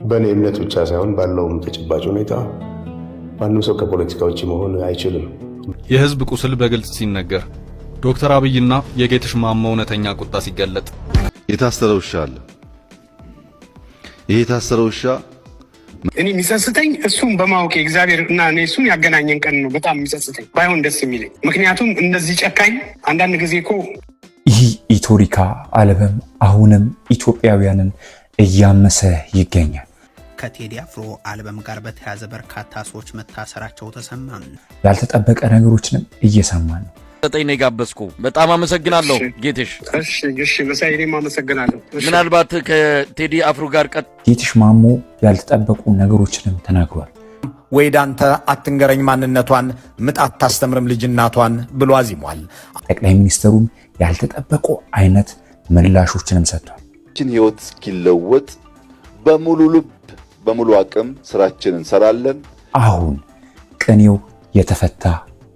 በእኔ እምነት ብቻ ሳይሆን ባለውም ተጨባጭ ሁኔታ ማንም ሰው ከፖለቲካ ውጭ መሆን አይችልም። የህዝብ ቁስል በግልጽ ሲነገር፣ ዶክተር አብይና የጌትሽ ማሞ እውነተኛ ቁጣ ሲገለጥ፣ የታሰረ ውሻ አለ። ይሄ የታሰረ ውሻ እኔ የሚጸጽተኝ እሱን በማወቅ እግዚአብሔር እና እኔ እሱን ያገናኘን ቀን ነው በጣም የሚጸጽተኝ። ባይሆን ደስ የሚለኝ ምክንያቱም እንደዚህ ጨካኝ አንዳንድ ጊዜ እኮ ይህ ኢትዮሪካ አልበም አሁንም ኢትዮጵያውያንን እያመሰ ይገኛል። ከቴዲ አፍሮ አልበም ጋር በተያያዘ በርካታ ሰዎች መታሰራቸው ተሰማ። ያልተጠበቀ ነገሮችንም እየሰማን ነው። ተጠይነ ጋበስኩ በጣም አመሰግናለሁ ጌትሽ። እሺ በሳይኔም አመሰግናለሁ። ምናልባት ከቴዲ አፍሮ ጋር ጌትሽ ማሞ ያልተጠበቁ ነገሮችንም ተናግሯል። ወይ ዳንተ አትንገረኝ ማንነቷን ምጥ አታስተምርም ልጅናቷን ብሎ አዚሟል። ጠቅላይ ሚኒስትሩም ያልተጠበቁ አይነት ምላሾችንም ሰጥቷል። ህይወት እስኪለወጥ በሙሉ ልብ በሙሉ አቅም ስራችንን እንሰራለን። አሁን ቅኔው የተፈታ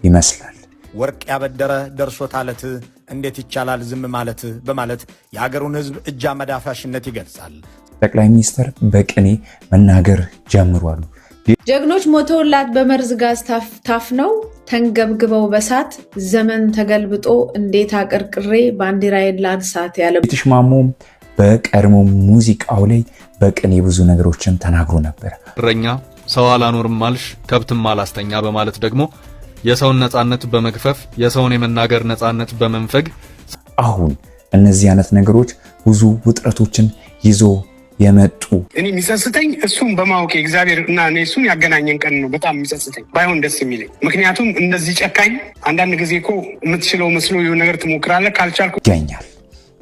ይመስላል። ወርቅ ያበደረ ደርሶት አለት እንዴት ይቻላል ዝም ማለት በማለት የሀገሩን ህዝብ እጅ አመዳፋሽነት ይገልጻል። ጠቅላይ ሚኒስትር በቅኔ መናገር ጀምሯል። ጀግኖች ሞተውላት በመርዝ ጋዝ ታፍነው ተንገብግበው በሳት ዘመን ተገልብጦ እንዴት አቀርቅሬ ባንዲራዬን ላንሳት ያለ ጌትሽ ማሞ በቀድሞ ሙዚቃው ላይ በቅኔ ብዙ ነገሮችን ተናግሮ ነበር። እረኛ ሰው አላኖርም ማልሽ ከብትም አላስተኛ በማለት ደግሞ የሰውን ነጻነት በመግፈፍ የሰውን የመናገር ነጻነት በመንፈግ አሁን እነዚህ አይነት ነገሮች ብዙ ውጥረቶችን ይዞ የመጡ እኔ የሚጸጽተኝ እሱን በማወቅ እግዚአብሔር እና እኔ እሱን ያገናኘን ቀን ነው በጣም የሚጸጽተኝ። ባይሆን ደስ የሚለኝ ምክንያቱም እንደዚህ ጨካኝ አንዳንድ ጊዜ እኮ የምትችለው መስሎ የሆነ ነገር ትሞክራለህ ካልቻልኩ ይገኛል።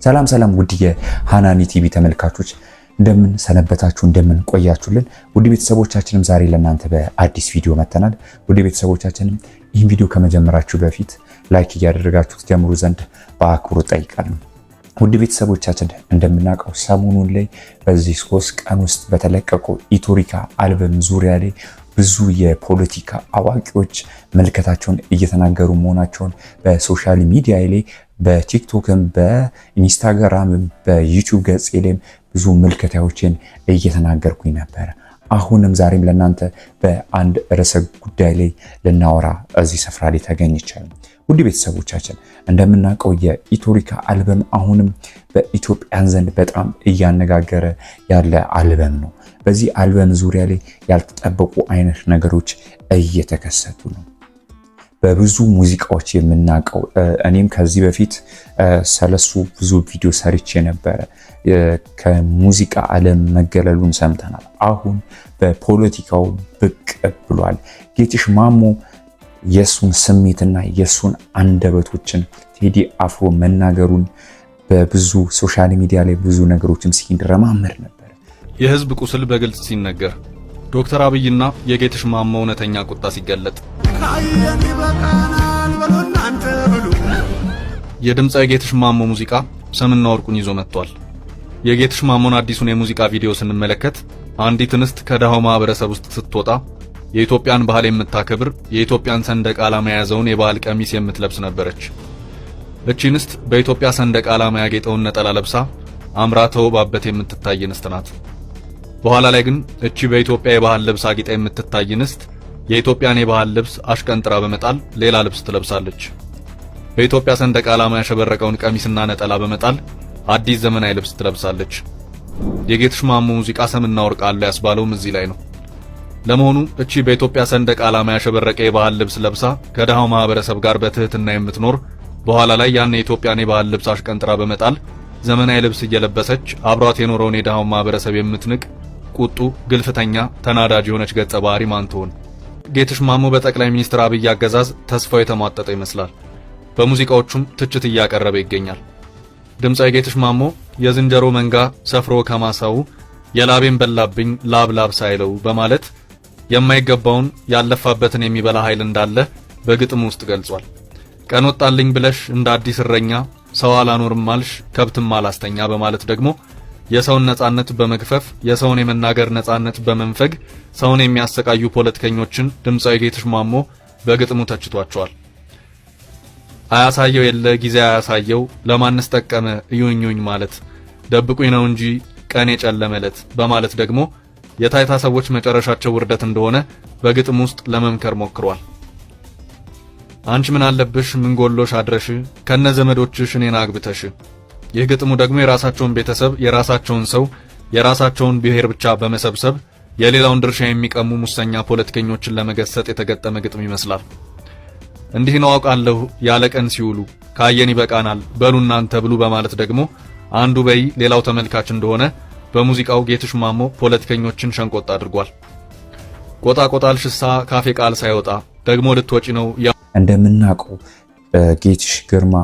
ሰላም ውድ የሃናኒ ቲቪ ተመልካቾች እንደምን ሰነበታችሁ፣ እንደምን ቆያችሁልን? ውድ ቤተሰቦቻችንም ዛሬ ለእናንተ በአዲስ ቪዲዮ መተናል። ውድ ቤተሰቦቻችንም ይህን ቪዲዮ ከመጀመራችሁ በፊት ላይክ እያደረጋችሁት ጀምሩ ዘንድ በአክብሮት ጠይቃለሁ። ውድ ቤተሰቦቻችን እንደምናውቀው ሰሞኑን ላይ በዚህ 3 ቀን ውስጥ በተለቀቀው ኢትዮሪካ አልበም ዙሪያ ላይ ብዙ የፖለቲካ አዋቂዎች መልከታቸውን እየተናገሩ መሆናቸውን በሶሻል ሚዲያ ላይ በቲክቶክም በኢንስታግራምም በዩቲዩብ ገጽ ላይ ብዙ መልከታዎችን እየተናገርኩኝ ነበር። አሁንም ዛሬም ለእናንተ በአንድ ርዕሰ ጉዳይ ላይ ልናወራ እዚህ ስፍራ ላይ ተገኝቻለሁ። ውድ ቤተሰቦቻችን እንደምናውቀው የኢትዮሪካ አልበም አሁንም በኢትዮጵያን ዘንድ በጣም እያነጋገረ ያለ አልበም ነው። በዚህ አልበም ዙሪያ ላይ ያልተጠበቁ አይነት ነገሮች እየተከሰቱ ነው። በብዙ ሙዚቃዎች የምናውቀው እኔም ከዚህ በፊት ስለሱ ብዙ ቪዲዮ ሰርቼ ነበረ። ከሙዚቃ ዓለም መገለሉን ሰምተናል። አሁን በፖለቲካው ብቅ ብሏል። ጌትሽ ማሞ የሱን ስሜትና የሱን አንደበቶችን ቴዲ አፍሮ መናገሩን በብዙ ሶሻል ሚዲያ ላይ ብዙ ነገሮችን ሲንረማመር ነበር። የህዝብ ቁስል በግልጽ ሲነገር፣ ዶክተር አብይና የጌትሽ ማሞ እውነተኛ ቁጣ ሲገለጥ፣ የድምፃዊ ጌትሽ ማሞ ሙዚቃ ሰምና ወርቁን ይዞ መጥቷል። የጌትሽ ማሞን አዲሱን የሙዚቃ ቪዲዮ ስንመለከት አንዲት እንስት ከደሃው ማህበረሰብ ውስጥ ስትወጣ የኢትዮጵያን ባህል የምታከብር የኢትዮጵያን ሰንደቅ ዓላማ የያዘውን የባህል ቀሚስ የምትለብስ ነበረች። እቺ እንስት በኢትዮጵያ ሰንደቅ ዓላማ ያጌጠውን ነጠላ ለብሳ አምራ ተውባበት የምትታይ እንስት ናት። በኋላ ላይ ግን እቺ በኢትዮጵያ የባህል ልብስ አጊጣ የምትታይ እንስት የኢትዮጵያን የባህል ልብስ አሽቀንጥራ በመጣል ሌላ ልብስ ትለብሳለች። በኢትዮጵያ ሰንደቅ ዓላማ ያሸበረቀውን ቀሚስና ነጠላ በመጣል አዲስ ዘመናዊ ልብስ ትለብሳለች። የጌትሽ ማሞ ሙዚቃ ሰምና ወርቅ አለ ያስባለውም እዚህ ላይ ነው። ለመሆኑ እቺ በኢትዮጵያ ሰንደቅ ዓላማ ያሸበረቀ የባህል ልብስ ለብሳ ከደሃው ማህበረሰብ ጋር በትህትና የምትኖር በኋላ ላይ ያን የኢትዮጵያን የባህል ልብስ አሽቀንጥራ በመጣል ዘመናዊ ልብስ እየለበሰች አብሯት የኖረውን የደሃው ማህበረሰብ የምትንቅ ቁጡ፣ ግልፍተኛ፣ ተናዳጅ የሆነች ገጸ ባህሪ ማን ትሆን? ጌትሽ ማሞ በጠቅላይ ሚኒስትር አብይ አገዛዝ ተስፋው የተሟጠጠ ይመስላል። በሙዚቃዎቹም ትችት እያቀረበ ይገኛል። ድምፃዊ ጌትሽ ማሞ የዝንጀሮ መንጋ ሰፍሮ ከማሳው የላቤን በላብኝ ላብ ሳይለው በማለት የማይገባውን ያለፋበትን የሚበላ ኃይል እንዳለ በግጥም ውስጥ ገልጿል። ቀን ወጣልኝ ብለሽ እንደ አዲስ እረኛ ሰው አላኖርም ማልሽ ከብትም አላስተኛ በማለት ደግሞ የሰውን ነጻነት በመግፈፍ የሰውን የመናገር ነጻነት በመንፈግ ሰውን የሚያሰቃዩ ፖለቲከኞችን ድምፃዊ ጌትሽ ማሞ በግጥሙ ተችቷቸዋል። አያሳየው የለ ጊዜ አያሳየው ለማንስ ጠቀመ እዩኝኝ ማለት ደብቁኝ ነው እንጂ ቀን የጨለመለት በማለት ደግሞ የታይታ ሰዎች መጨረሻቸው ውርደት እንደሆነ በግጥም ውስጥ ለመምከር ሞክሯል። አንቺ ምን አለብሽ ምን ጎሎሽ አድረሽ ከነ ዘመዶችሽ እኔን አግብተሽ። ይህ ግጥሙ ደግሞ የራሳቸውን ቤተሰብ፣ የራሳቸውን ሰው፣ የራሳቸውን ብሔር ብቻ በመሰብሰብ የሌላውን ድርሻ የሚቀሙ ሙሰኛ ፖለቲከኞችን ለመገሰጥ የተገጠመ ግጥም ይመስላል። እንዲህ ነው አውቃለሁ ያለ ቀን ሲውሉ ካየን ይበቃናል በሉ እናንተ ብሉ በማለት ደግሞ አንዱ በይ ሌላው ተመልካች እንደሆነ በሙዚቃው ጌትሽ ማሞ ፖለቲከኞችን ሸንቆጥ አድርጓል። ቆጣ ቆጣልሽሳ ካፌ ቃል ሳይወጣ ደግሞ ልትወጪ ነው። እንደምናውቀው ጌትሽ ግርማ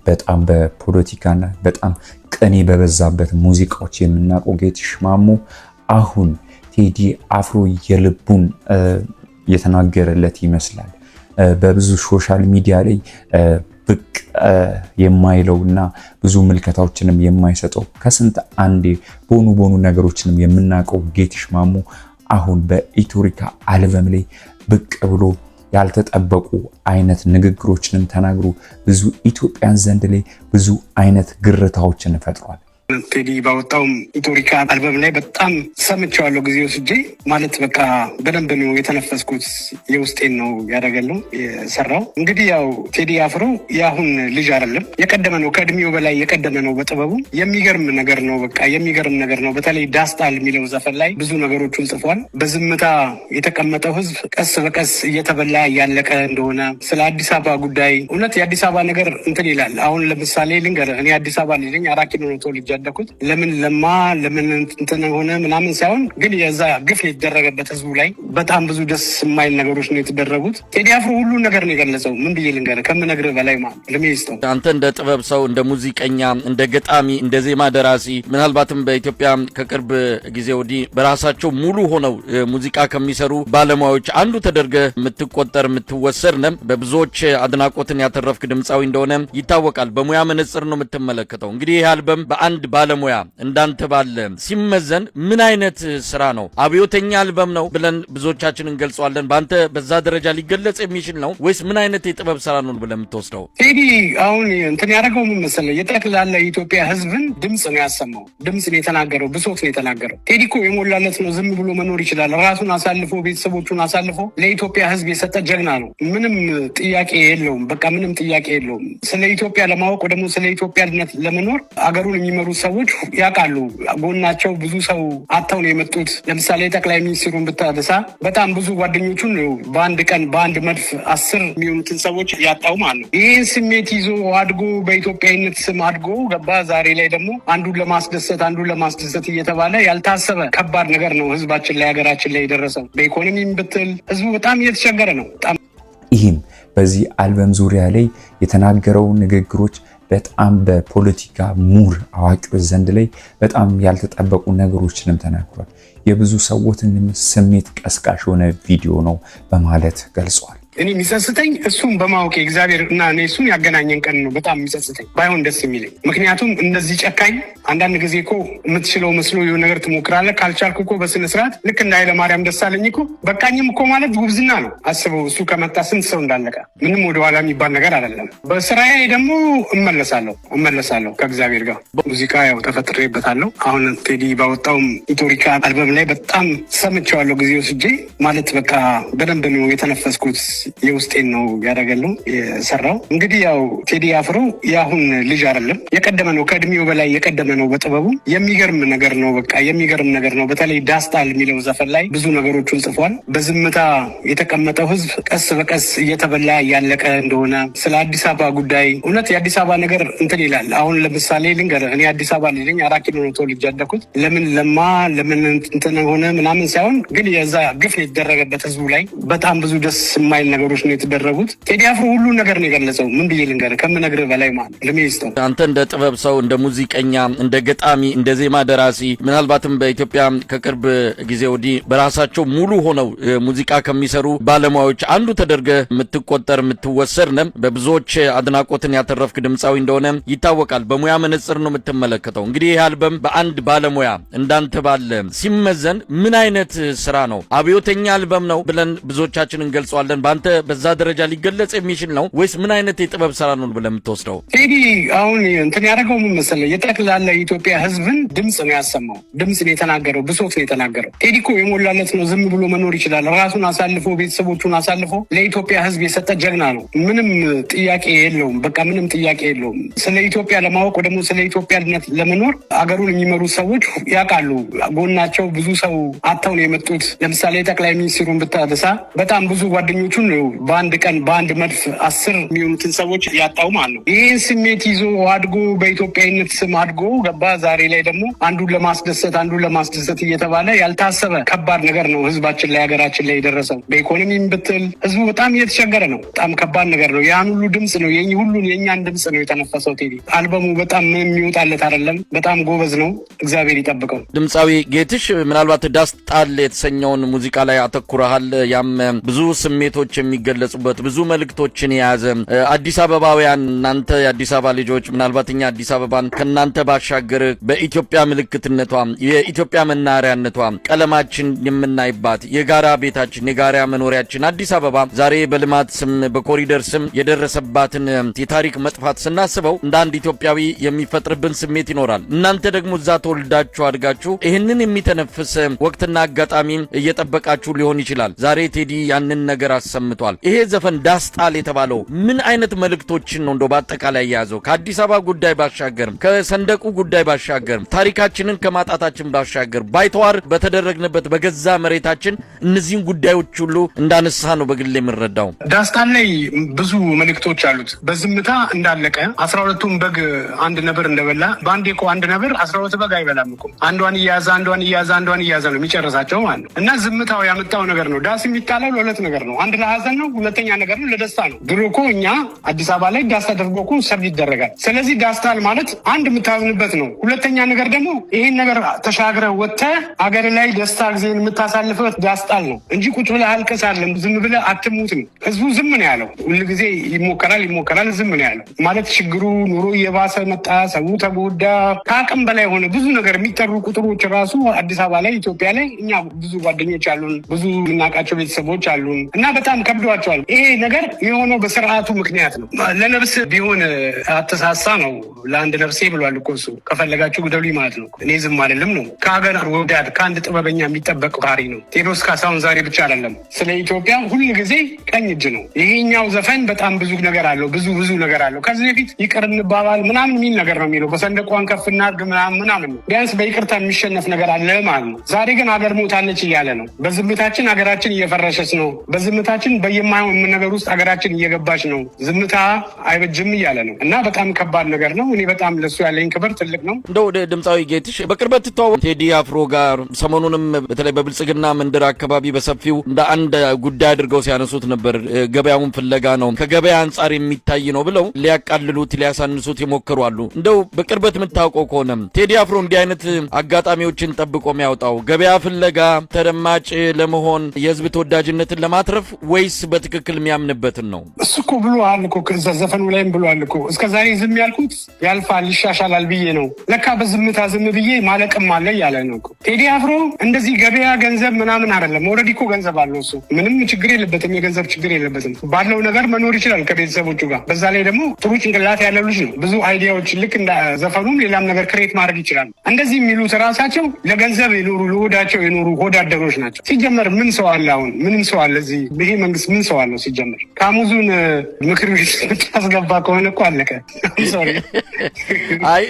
በጣም በፖለቲካና በጣም ቅኔ በበዛበት ሙዚቃዎች የምናውቀው ጌትሽ ማሞ አሁን ቴዲ አፍሮ የልቡን የተናገረለት ይመስላል። በብዙ ሶሻል ሚዲያ ላይ ብቅ የማይለውና ብዙ ምልከታዎችንም የማይሰጠው ከስንት አንዴ ቦኑ ነገሮችንም የምናውቀው ጌትሽ ማሞ አሁን በኢትዮሪካ አልበም ላይ ብቅ ብሎ ያልተጠበቁ አይነት ንግግሮችንም ተናግሮ ብዙ ኢትዮጵያን ዘንድ ላይ ብዙ አይነት ግርታዎችን ፈጥሯል። ቴዲ ባወጣውም ኢትዮሪካ አልበም ላይ በጣም ሰምቼዋለሁ ጊዜ ወስጄ ማለት በቃ በደንብ ነው የተነፈስኩት። የውስጤን ነው ያደረገለው የሰራው። እንግዲህ ያው ቴዲ አፍሮ የአሁን ልጅ አይደለም፣ የቀደመ ነው፣ ከእድሜው በላይ የቀደመ ነው። በጥበቡ የሚገርም ነገር ነው፣ በቃ የሚገርም ነገር ነው። በተለይ ዳስጣል የሚለው ዘፈን ላይ ብዙ ነገሮችን ጽፏል። በዝምታ የተቀመጠው ህዝብ ቀስ በቀስ እየተበላ እያለቀ እንደሆነ ስለ አዲስ አበባ ጉዳይ እውነት የአዲስ አበባ ነገር እንትን ይላል። አሁን ለምሳሌ ልንገርህ፣ እኔ አዲስ አበባ ልጅ ነኝ። 4 ኪሎ ነው ተወልጄ ያደኩት። ለምን ለማ ለምን እንትን ሆነ ምናምን ሳይሆን ግን የዛ ግፍ የተደረገበት ህዝቡ ላይ በጣም ብዙ ደስ የማይል ነገሮች ነው የተደረጉት። ቴዲ አፍሮ ሁሉ ነገር ነው የገለጸው። ምን ብዬ ልንገርህ ከምነግርህ በላይ ማለት ለምን ይስጠው። አንተ እንደ ጥበብ ሰው፣ እንደ ሙዚቀኛ፣ እንደ ገጣሚ፣ እንደ ዜማ ደራሲ ምናልባትም በኢትዮጵያ ከቅርብ ጊዜ ወዲህ በራሳቸው ሙሉ ሆነው ሙዚቃ ከሚሰሩ ባለሙያዎች አንዱ ተደርገህ የምትቆጠር የምትወሰድ ነህ። በብዙዎች አድናቆትን ያተረፍክ ድምፃዊ እንደሆነ ይታወቃል። በሙያ መነጽር ነው የምትመለከተው። እንግዲህ ይህ አልበም በአንድ ባለሙያ እንዳንተ ባለ ሲመዘን ምን አይነት ስራ ነው? አብዮተኛ አልበም ነው ብለን ብዙዎቻችን እንገልጸዋለን። በአንተ በዛ ደረጃ ሊገለጽ የሚችል ነው ወይስ ምን አይነት የጥበብ ስራ ነው ብለን የምትወስደው? ቴዲ አሁን እንትን ያደረገው ምን መሰለህ? የጠቅላላ የኢትዮጵያ ህዝብን ድምፅ ነው ያሰማው። ድምፅ ነው የተናገረው። ብሶት ነው የተናገረው። ቴዲ እኮ የሞላለት ነው። ዝም ብሎ መኖር ይችላል። ራሱን አሳልፎ ቤተሰቦቹን አሳልፎ ለኢትዮጵያ ህዝብ የሰጠ ጀግና ነው። ምንም ጥያቄ የለውም። በቃ ምንም ጥያቄ የለውም። ስለ ኢትዮጵያ ለማወቅ ደግሞ ስለ ኢትዮጵያነት ለመኖር አገሩን የሚመሩ ሰዎች ያውቃሉ። ጎናቸው ብዙ ሰው አጥተው ነው የመጡት። ለምሳሌ ጠቅላይ ሚኒስትሩን ብታነሳ በጣም ብዙ ጓደኞቹን በአንድ ቀን በአንድ መድፍ 10 የሚሆኑትን ሰዎች ያጣው ማለት ነው። ይህን ስሜት ይዞ አድጎ በኢትዮጵያዊነት ስም አድጎ ገባ። ዛሬ ላይ ደግሞ አንዱን ለማስደሰት እየተባለ ያልታሰበ ከባድ ነገር ነው ህዝባችን ላይ ሀገራችን ላይ የደረሰው። በኢኮኖሚም ብትል ህዝቡ በጣም እየተቸገረ ነው። ይህም በዚህ አልበም ዙሪያ ላይ የተናገረው ንግግሮች በጣም በፖለቲካ ምሁር አዋቂዎች ዘንድ ላይ በጣም ያልተጠበቁ ነገሮችንም ተናግሯል። የብዙ ሰዎችን ስሜት ቀስቃሽ የሆነ ቪዲዮ ነው በማለት ገልጿል። እኔ የሚጸጽተኝ እሱን በማወቅ እግዚአብሔር እና እኔ እሱን ያገናኘን ቀን ነው በጣም የሚጸጽተኝ። ባይሆን ደስ የሚለኝ ምክንያቱም እንደዚህ ጨካኝ አንዳንድ ጊዜ እኮ የምትችለው መስሎ የሆነ ነገር ትሞክራለህ። ካልቻልኩ እኮ በስነ ስርዓት ልክ እንደ ኃይለማርያም ደሳለኝ እኮ በቃኝም እኮ ማለት ጉብዝና ነው። አስበው እሱ ከመጣ ስንት ሰው እንዳለቀ። ምንም ወደኋላ የሚባል ነገር አይደለም። በስራዬ ደግሞ እመለሳለሁ ከእግዚአብሔር ጋር። ሙዚቃ ያው ተፈጥሬበታለሁ። አሁን ቴዲ ባወጣውም ኢትዮሪካ አልበም ላይ በጣም ሰምቼዋለሁ ጊዜ ወስጄ ማለት በቃ በደንብ ነው የተነፈስኩት። የውስጤን ነው ያደረገለው የሰራው። እንግዲህ ያው ቴዲ አፍሮ የአሁን ልጅ አይደለም፣ የቀደመ ነው፣ ከእድሜው በላይ የቀደመ ነው። በጥበቡ የሚገርም ነገር ነው፣ በቃ የሚገርም ነገር ነው። በተለይ ዳስጣል የሚለው ዘፈን ላይ ብዙ ነገሮችን ጽፏል። በዝምታ የተቀመጠው ህዝብ ቀስ በቀስ እየተበላ እያለቀ እንደሆነ ስለ አዲስ አበባ ጉዳይ እውነት የአዲስ አበባ ነገር እንትን ይላል። አሁን ለምሳሌ ልንገርህ፣ እኔ አዲስ አበባ ልጅ ነኝ። 4 ኪሎ ነው ተወልጄ ያደኩት። ለምን ለማ ለምን እንትን ሆነ ምናምን ሳይሆን ግን የዛ ግፍ የተደረገበት ህዝቡ ላይ በጣም ብዙ ደስ የማይል ነገሮች ነው የተደረጉት። ቴዲ አፍሮ ሁሉ ነገር ነው የገለጸው። ምን ብዬ ልንገርህ ከምነግርህ በላይ ማለት ለምን ይስጠው። አንተ እንደ ጥበብ ሰው፣ እንደ ሙዚቀኛ፣ እንደ ገጣሚ፣ እንደ ዜማ ደራሲ ምናልባትም በኢትዮጵያ ከቅርብ ጊዜ ወዲህ በራሳቸው ሙሉ ሆነው ሙዚቃ ከሚሰሩ ባለሙያዎች አንዱ ተደርገህ የምትቆጠር የምትወሰድ ነህ። በብዙዎች አድናቆትን ያተረፍክ ድምፃዊ እንደሆነ ይታወቃል። በሙያ መነጽር ነው የምትመለከተው። እንግዲህ ይህ አልበም በአንድ ባለሙያ እንዳንተ ባለ ሲመዘን ምን አይነት ስራ ነው? አብዮተኛ አልበም ነው ብለን ብዙዎቻችን እንገልጸዋለን። በአንተ በዛ ደረጃ ሊገለጽ የሚችል ነው ወይስ ምን አይነት የጥበብ ስራ ነው ብለህ የምትወስደው? ቴዲ አሁን እንትን ያደረገው ምን መሰለህ? የጠቅላላ የኢትዮጵያ ህዝብን ድምፅ ነው ያሰማው። ድምፅ ነው የተናገረው። ብሶት ነው የተናገረው። ቴዲ እኮ የሞላለት ነው። ዝም ብሎ መኖር ይችላል። ራሱን አሳልፎ ቤተሰቦቹን አሳልፎ ለኢትዮጵያ ህዝብ የሰጠ ጀግና ነው። ምንም ጥያቄ የለውም። በቃ ምንም ጥያቄ የለውም። ስለ ኢትዮጵያ ለማወቅ ደግሞ ስለ ኢትዮጵያነት ለመኖር አገሩን የሚመሩ ሰዎች ያውቃሉ። ጎናቸው ብዙ ሰው አጥተው ነው የመጡት። ለምሳሌ ጠቅላይ ሚኒስትሩን ብታነሳ በጣም ብዙ ጓደኞቹን ነው በአንድ ቀን በአንድ መድፍ 10 የሚሆኑትን ሰዎች ያጣው ማለት ነው። ይህን ስሜት ይዞ አድጎ በኢትዮጵያዊነት ስም አድጎ ገባ። ዛሬ ላይ ደግሞ አንዱን ለማስደሰት እየተባለ ያልታሰበ ከባድ ነገር ነው ህዝባችን ላይ ሀገራችን ላይ የደረሰው። በኢኮኖሚም ብትል ህዝቡ በጣም እየተቸገረ ነው። በጣም ከባድ ነገር ነው። ያን ሁሉ ድምፅ ነው የእኛን ድምፅ ነው የተነፈሰው። ቴዲ አልበሙ በጣም ምንም የሚወጣለት አይደለም። በጣም ጎበዝ ነው። እግዚአብሔር ይጠብቀው። ድምፃዊ ጌትሽ ምናልባት ዳስጣል የተሰኘውን ሙዚቃ ላይ አተኩረሃል። ያም ብዙ ስሜቶች የሚገለጹበት ብዙ መልእክቶችን የያዘ አዲስ አበባውያን እናንተ የአዲስ አበባ ልጆች ምናልባት እኛ አዲስ አበባን ከእናንተ ባሻገር በኢትዮጵያ ምልክትነቷ የኢትዮጵያ መናኸሪያነቷ ቀለማችን የምናይባት የጋራ ቤታችን የጋራ መኖሪያችን አዲስ አበባ ዛሬ በልማት ስም በኮሪደር ስም የደረሰባትን የታሪክ መጥፋት ስናስበው እንደ አንድ ኢትዮጵያዊ የሚፈጥርብን ስሜት ይኖራል። እናንተ ደግሞ እዛ ተወልዳችሁ አድጋችሁ ይህንን የሚተነፍስ ወቅትና አጋጣሚ እየጠበቃችሁ ሊሆን ይችላል። ዛሬ ቴዲ ያንን ነገር አሰምቷል። ይሄ ዘፈን ዳስጣል የተባለው ምን አይነት መልእክቶችን ነው እንደው በአጠቃላይ የያዘው? ከአዲስ አበባ ጉዳይ ባሻገር ከሰንደቁ ጉዳይ ባሻገር ታሪካችንን ከማጣታችን ባሻገር ባይተዋር በተደረግንበት በገዛ መሬታችን እነዚህን ጉዳዮች ሁሉ እንዳነሳ ነው በግል የምንረዳው። ዳስጣል ላይ ብዙ መልእክቶች አሉት። በዝምታ እንዳለቀ 12ቱን በግ አንድ ነብር እንደበላ በአንዴ እኮ አንድ ነብር 12 በግ አይበላም እኮ። አንዷን እያያዘ ነው የሚጨርሳቸው ማለት ነው። እና ዝምታው ያመጣው ነገር ነው። ዳስ የሚጣለው ለሁለት ነገር ነው። አንድ ለሀዘን ነው፣ ሁለተኛ ነገር ነው ለደስታ ነው። ድሮ እኮ እኛ አዲስ አበባ ላይ ዳስ ተደርጎ እኮ ሰርግ ይደረጋል። ስለዚህ ዳስታል ማለት አንድ የምታዝንበት ነው። ሁለተኛ ነገር ደግሞ ይሄን ነገር ተሻግረ ወጥተህ አገር ላይ ደስታ ጊዜን የምታሳልፍበት ዳስጣል ነው እንጂ ቁጭ ብለህ አልቀስ አለም ዝም ብለህ አትሙት ነው። ህዝቡ ዝም ነው ያለው። ሁሉ ጊዜ ይሞከራል ዝም ነው ያለው ማለት ችግሩ ኑሮ እየባሰ መጣ። ሰው ተጎዳ፣ ከአቅም በላይ ሆነ። ብዙ ነገር የሚጠሩ ቁጥሮች ራሱ አዲስ አበባ ላይ ኢትዮጵያ ላይ እኛ ብዙ ጓደኞች አሉን፣ ብዙ የምናውቃቸው ቤተሰቦች አሉን እና በጣም ከብዷቸዋል። ይሄ ነገር የሆነው በስርዓቱ ምክንያት ነው። ለነብስ ቢሆን አተሳሳ ነው ለአንድ ነፍሴ ብሏል እኮ እሱ። ከፈለጋችሁ ግደሉኝ ማለት ነው። እኔ ዝም አይደለም ነው። ከሀገር ወዳድ ከአንድ ጥበበኛ የሚጠበቅ ባህሪ ነው። ቴዎድሮስ ካሳሁን ዛሬ ብቻ አይደለም ስለ ኢትዮጵያ ሁል ጊዜ ቀኝ እጅ ነው። ይሄኛው ዘፈን በጣም ብዙ ነገር አለው። ብዙ ነገር አለው። ከዚህ በፊት ይቅር እንባባል ምናምን የሚል ነገር ነው የሚለው። በሰንደቋን ከፍ እናድርግ ምናምን ነው። ቢያንስ በይቅርታ የሚሸነፍ ነገር አለ ማለት ነው። ዛሬ ግን ሀገር ሞታለች እያለ ነው። በዝምታችን ሀገራችን እየፈረሰች ነው። በዝምታችን በየማይሆን ነገር ውስጥ ሀገራችን እየገባች ነው። ዝምታ አይበጅም እያለ ነው እና በጣም ከባድ ነገር ነው። እኔ በጣም ለሱ ያለኝ ክብር ትልቅ ነው። እንደው ድምፃዊ ጌትሽ በቅርበት ትተዋወቅ ቴዲ አፍሮ ጋር ሰሞኑንም በተለይ በብልጽግና መንደር አካባቢ በሰፊው እንደ አንድ ጉዳይ አድርገው ሲያነሱት ነበር። ገበያውን ፍለጋ ነው ከገበያ አንጻር የሚታይ ነው ብለው ሊያቃልሉት ሊያሳንሱት ይሞክሩ አሉ። እንደው በቅርበት የምታውቀው ከሆነ ቴዲ አፍሮ እንዲህ አይነት አጋጣሚዎችን ጠብቆ የሚያወጣው ገበያ ፍለጋ ተደማጭ ለመሆን የህዝብ ተወዳጅነትን ለማትረፍ ወይስ በትክክል የሚያምንበትን ነው? እሱ እኮ ብሎሃል እኮ ዘፈኑ ላይም ብሏል እኮ እስከዛሬ ዝም ያልኩት ያልፋል ይሻሻላል ብዬ ነው። ለካ በዝምታ ዝም ብዬ ማለቅም አለ እያለ ነው እኮ ቴዲ አፍሮ። እንደዚህ ገበያ ገንዘብ ምናምን አይደለም። ኦልሬዲ እኮ ገንዘብ አለው እሱ። ምንም ችግር የለበትም። የገንዘብ ችግር የለበትም። ባለው ነገር መኖር ይችላል ከቤተሰቦቹ ጋር። በዛ ላይ ደግሞ ጥሩ ጭንቅላት ያለው ልጅ ነው። ብዙ አይዲያዎች ልክ እንደ ዘፈኑም ሌላም ነገር ክሬት ማድረግ ይችላል። እንደዚህ የሚሉት ራሳቸው ለገንዘብ የኖሩ ለሆዳቸው የኖሩ ሆዳደሮች ናቸው። ሲጀመር ምን ሰው አለ? አሁን ምንም ሰው አለ እዚህ ይሄ መንግስት ምን ሰው አለው? ሲጀመር ካሙዙን ምክር ቤት ታስገባ ከሆነ እኮ አለቀ። አይ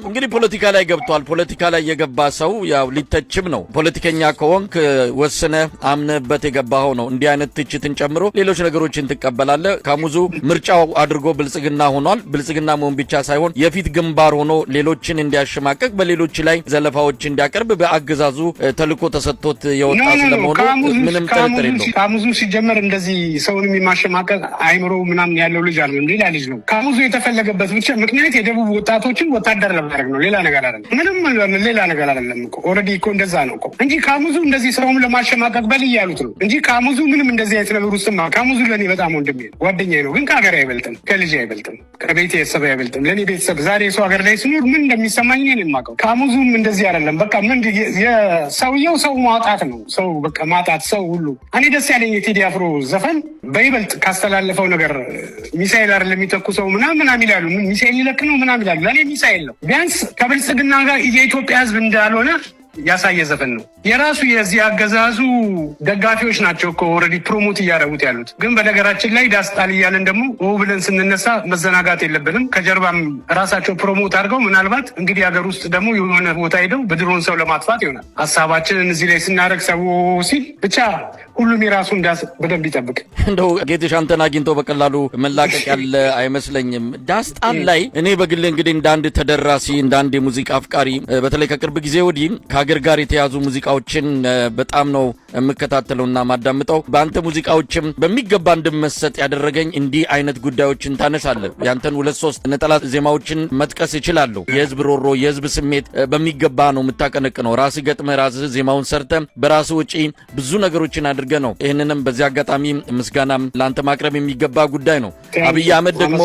እንግዲህ ፖለቲካ ላይ ገብቷል። ፖለቲካ ላይ የገባ ሰው ያው ሊተችም ነው። ፖለቲከኛ ከሆንክ ወስነ አምነበት የገባኸው ነው። እንዲህ አይነት ትችትን ጨምሮ ሌሎች ነገሮችን ትቀበላለህ። ካሙዙ ምርጫው አድርጎ ብልጽግና ሆኗል። ብልጽግና መሆን ብቻ ሳይሆን የፊት ግንባር ሆኖ ሌሎችን እንዲያሸማቀቅ በሌሎች ላይ ዘለፋዎች እንዲያቀርብ በአገዛዙ ተልኮ ተሰጥቶት የወጣ ስለመሆኑ ምንም ጥርጥር የለውም። ካሙዙ ሲጀመር እንደዚህ ሰውን የሚማሸማቀቅ አይምሮ ምናምን ያለው ልጅ አይደለም። ሌላ ልጅ ነው። ካሙዙ የተፈለገበት ብቻ ምክንያት የደቡብ ወጣቶችን ወታደር ለማድረግ ነው። ሌላ ነገር አይደለም። ምንም ሌላ ነገር አይደለም እኮ ኦልሬዲ እኮ እንደዛ ነው እኮ እንጂ ካሙዙ እንደዚህ ሰውን ለማሸማቀቅ በል እያሉት ነው እንጂ ካሙዙ ምንም እንደዚህ አይነት ነገር ውስጥ ካሙዙ ለእኔ በጣም ወንድሜ ነው፣ ጓደኛዬ ነው። ግን ከሀገር አይበልጥም፣ ከልጅ አይበልጥም፣ ከቤተሰብ አይበልጥም። ለእኔ ቤተሰብ ዛሬ ሰው ሀገር ላይ ስኖር ምን እንደሚሰማኝ እኔ የማውቀው። ካሙዙም እንደዚህ አይደለም። በቃ ሰውየው ሰው ማጣት ነው። ሰው በቃ ማጣት ሰው ሁሉ እኔ ደስ ያለኝ የቴዲ አፍሮ ዘፈን በይበልጥ ካስተላለፈው ነገር ሚሳኤል አይደለም የሚተኩሰው ምናምን ይላሉ። ሚሳኤል ይለቅ ነው ምናምን ይላሉ። ለኔ ሚሳኤል ነው። ቢያንስ ከብልጽግና ጋር የኢትዮጵያ ህዝብ እንዳልሆነ ያሳየ ዘፈን ነው። የራሱ የዚህ አገዛዙ ደጋፊዎች ናቸው እኮ ኦልሬዲ ፕሮሞት እያደረጉት ያሉት። ግን በነገራችን ላይ ዳስጣል እያለን ደግሞ ብለን ስንነሳ መዘናጋት የለብንም። ከጀርባም ራሳቸው ፕሮሞት አድርገው ምናልባት እንግዲህ ሀገር ውስጥ ደግሞ የሆነ ቦታ ሄደው በድሮን ሰው ለማጥፋት ይሆናል ሀሳባችንን እዚህ ላይ ስናደርግ ሰው ሲል ብቻ ሁሉም የራሱ እንዳስ በደንብ ይጠብቅ። እንደው ጌትሽ አንተን አግኝቶ በቀላሉ መላቀቅ ያለ አይመስለኝም። ዳስጣል ላይ እኔ በግል እንግዲህ እንዳንድ ተደራሲ እንዳንድ የሙዚቃ አፍቃሪ በተለይ ከቅርብ ጊዜ ወዲህ ከሀገር ጋር የተያዙ ሙዚቃዎችን በጣም ነው የምከታተለውና ማዳምጠው። በአንተ ሙዚቃዎችም በሚገባ እንድመሰጥ ያደረገኝ እንዲህ አይነት ጉዳዮችን ታነሳለህ። ያንተን 2-3 ነጠላ ዜማዎችን መጥቀስ እችላለሁ። የህዝብ ሮሮ፣ የህዝብ ስሜት በሚገባ ነው የምታቀነቅነው። ራስህ ገጥመህ ራስህ ዜማውን ሰርተህ በራስህ ወጪ ብዙ ነገሮችን አድርገህ ነው። ይህንንም በዚህ አጋጣሚ ምስጋናም ለአንተ ማቅረብ የሚገባ ጉዳይ ነው። አብይ አህመድ ደግሞ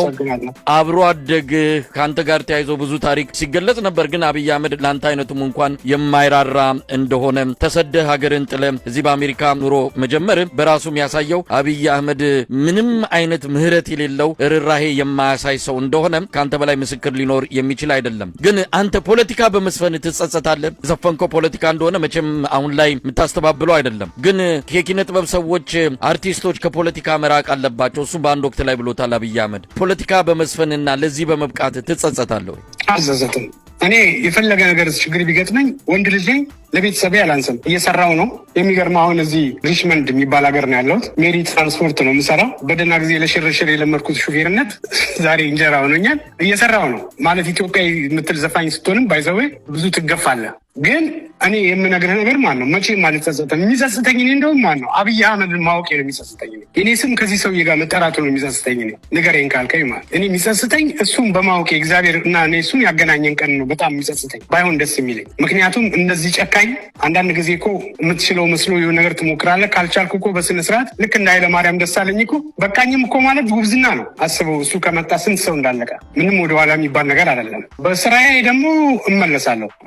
አብሮ አደግ ከአንተ ጋር ተያይዞ ብዙ ታሪክ ሲገለጽ ነበር። ግን አብይ አህመድ ለአንተ አይነቱም እንኳን የማይራራ እንደሆነ ተሰደህ ሀገርን ጥለህ እዚህ በአሜሪካ ኑሮ መጀመር በራሱ የሚያሳየው አብይ አህመድ ምንም አይነት ምህረት የሌለው ርራሄ የማያሳይ ሰው እንደሆነ ከአንተ በላይ ምስክር ሊኖር የሚችል አይደለም። ግን አንተ ፖለቲካ በመስፈን ትጸጸታለህ። ዘፈንኮ ፖለቲካ እንደሆነ መቼም አሁን ላይ የምታስተባብለው አይደለም። ግን የኪነ ጥበብ ሰዎች አርቲስቶች ከፖለቲካ መራቅ አለባቸው። እሱ በአንድ ወቅት ላይ ብሎታል አብይ አህመድ። ፖለቲካ በመስፈንና ለዚህ በመብቃት ትጸጸታለህ? አልጸጸትም። እኔ የፈለገ ነገር ችግር ቢገጥመኝ ወንድ ልጅ ለቤተሰቤ አላንስም። እየሰራው ነው። የሚገርመው አሁን እዚህ ሪችመንድ የሚባል ሀገር ነው ያለሁት። ሜሪ ትራንስፖርት ነው የምሰራው። በደህና ጊዜ ለሽርሽር የለመድኩት ሹፌርነት ዛሬ እንጀራ ሆኖኛል። እየሰራው ነው ማለት ኢትዮጵያ የምትል ዘፋኝ ስትሆንም ባይዘዌ ብዙ ትገፋለህ። ግን እኔ የምነግርህ ነገር ማን ነው መቼም አልጸጸትም። የሚጸጽተኝ እኔ እንደውም ማን ነው አብይ አህመድን ማወቄ ነው የሚጸጽተኝ። እኔ ስም ከዚህ ሰውዬ ጋር መጠራቱ ነው የሚጸጽተኝ። ንገረኝ ካልከኝ ማለት እኔ የሚጸጽተኝ እሱም በማወቄ እግዚአብሔር እና እኔ እሱን ያገናኘን ቀን ነው በጣም የሚጸጽተኝ። ባይሆን ደስ የሚለኝ ምክንያቱም እነዚህ ጨካኝ አንዳንድ ጊዜ እኮ የምትችለው መስሎ የሆነ ነገር ትሞክራለህ። ካልቻልኩ እኮ በስነ ስርዓት ልክ እንደ ኃይለማርያም ደሳለኝ እኮ በቃኝም እኮ ማለት ጉብዝና ነው። አስበው እሱ ከመጣ ስንት ሰው እንዳለቀ። ምንም ወደኋላ የሚባል ነገር አይደለም። በስራዬ ደግሞ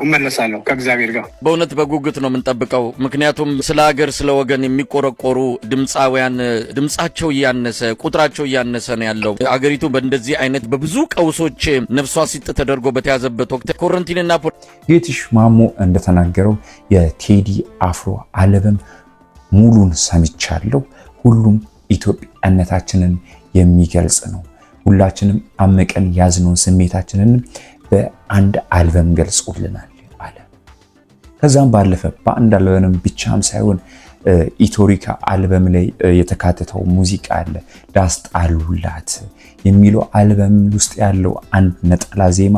እመለሳለሁ ከእግዚአብሔር ጋር። በእውነት በጉጉት ነው የምንጠብቀው። ምክንያቱም ስለ ሀገር ስለ ወገን የሚቆረቆሩ ድምፃውያን ድምፃቸው እያነሰ ቁጥራቸው እያነሰ ነው ያለው። አገሪቱ በእንደዚህ አይነት በብዙ ቀውሶች ነፍሷ ሲጥ ተደርጎ በተያዘበት ወቅት ኮረንቲንና ጌትሽ ማሞ እንደተናገረው የቴዲ አፍሮ አልበም ሙሉን ሰምቻለሁ። ሁሉም ኢትዮጵያነታችንን የሚገልጽ ነው። ሁላችንም አመቀን ያዝነውን ስሜታችንን በአንድ አልበም ገልጾልናል አለ። ከዛም ባለፈ በአንድ አልበም ብቻም ሳይሆን ኢትዮሪካ አልበም ላይ የተካተተው ሙዚቃ አለ። ዳስጣሉላት የሚለው አልበም ውስጥ ያለው አንድ ነጠላ ዜማ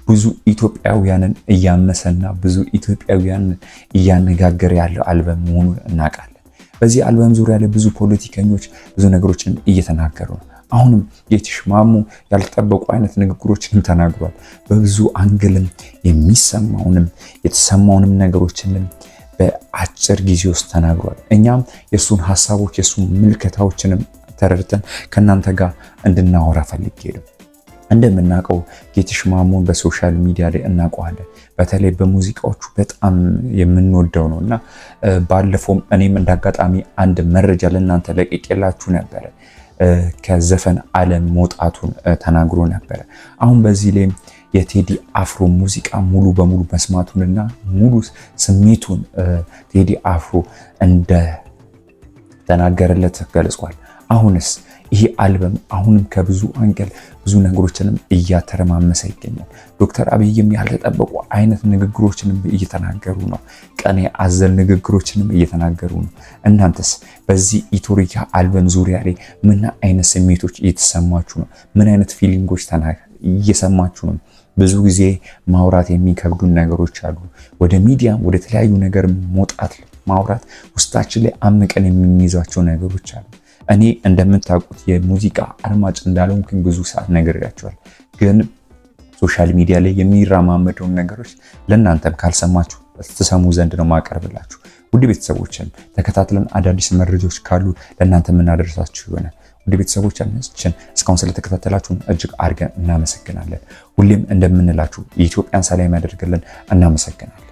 ብዙ ኢትዮጵያውያንን እያመሰና ብዙ ኢትዮጵያውያንን እያነጋገረ ያለው አልበም መሆኑን እናውቃለን። በዚህ አልበም ዙሪያ ላይ ብዙ ፖለቲከኞች ብዙ ነገሮችን እየተናገሩ ነው። አሁንም ጌትሽ ማሞ ያልተጠበቁ አይነት ንግግሮችንም ተናግሯል። በብዙ አንግልም የሚሰማውንም የተሰማውንም ነገሮችንም በአጭር ጊዜ ውስጥ ተናግሯል። እኛም የሱን ሐሳቦች የሱን ምልከታዎችንም ተረድተን ከናንተ ጋር እንድናወራ ፈልጌ ነው። እንደምናውቀው ጌትሽ ማሞን በሶሻል ሚዲያ ላይ እናውቀዋለን። በተለይ በሙዚቃዎቹ በጣም የምንወደው ነውና ባለፈውም እኔም እንዳጋጣሚ አንድ መረጃ ለእናንተ ለቅቄላችሁ ነበረ። ከዘፈን ዓለም መውጣቱን ተናግሮ ነበረ። አሁን በዚህ ላይ የቴዲ አፍሮ ሙዚቃ ሙሉ በሙሉ መስማቱንና ሙሉ ስሜቱን ቴዲ አፍሮ እንደ ተናገረለት ገልጿል። አሁንስ ይህ አልበም አሁንም ከብዙ አንገል ብዙ ነገሮችንም እያተረማመሰ ይገኛል። ዶክተር አብይም ያልተጠበቁ አይነት ንግግሮችንም እየተናገሩ ነው። ቀኔ አዘል ንግግሮችንም እየተናገሩ ነው። እናንተስ በዚህ ኢትዮሪካ አልበም ዙሪያ ላይ ምን አይነት ስሜቶች እየተሰማችሁ ነው? ምን አይነት ፊሊንጎች እየሰማችሁ ነው? ብዙ ጊዜ ማውራት የሚከብዱ ነገሮች አሉ። ወደ ሚዲያም ወደ ተለያዩ ነገር መውጣት ማውራት ውስጣችን ላይ አምቀን የምንይዛቸው ነገሮች አሉ። እኔ እንደምታውቁት የሙዚቃ አድማጭ እንዳልሆንኩኝ ብዙ ሰዓት ነግሬያቸዋል። ግን ሶሻል ሚዲያ ላይ የሚራማመደውን ነገሮች ለእናንተም ካልሰማችሁ ትሰሙ ዘንድ ነው ማቀርብላችሁ። ውድ ቤተሰቦችን ተከታትለን አዳዲስ መረጃዎች ካሉ ለእናንተ የምናደርሳችሁ ይሆናል። ውድ ቤተሰቦቻችን እስካሁን ስለተከታተላችሁን እጅግ አድርገን እናመሰግናለን። ሁሌም እንደምንላችሁ የኢትዮጵያን ሰላም ያደርግልን። እናመሰግናለን።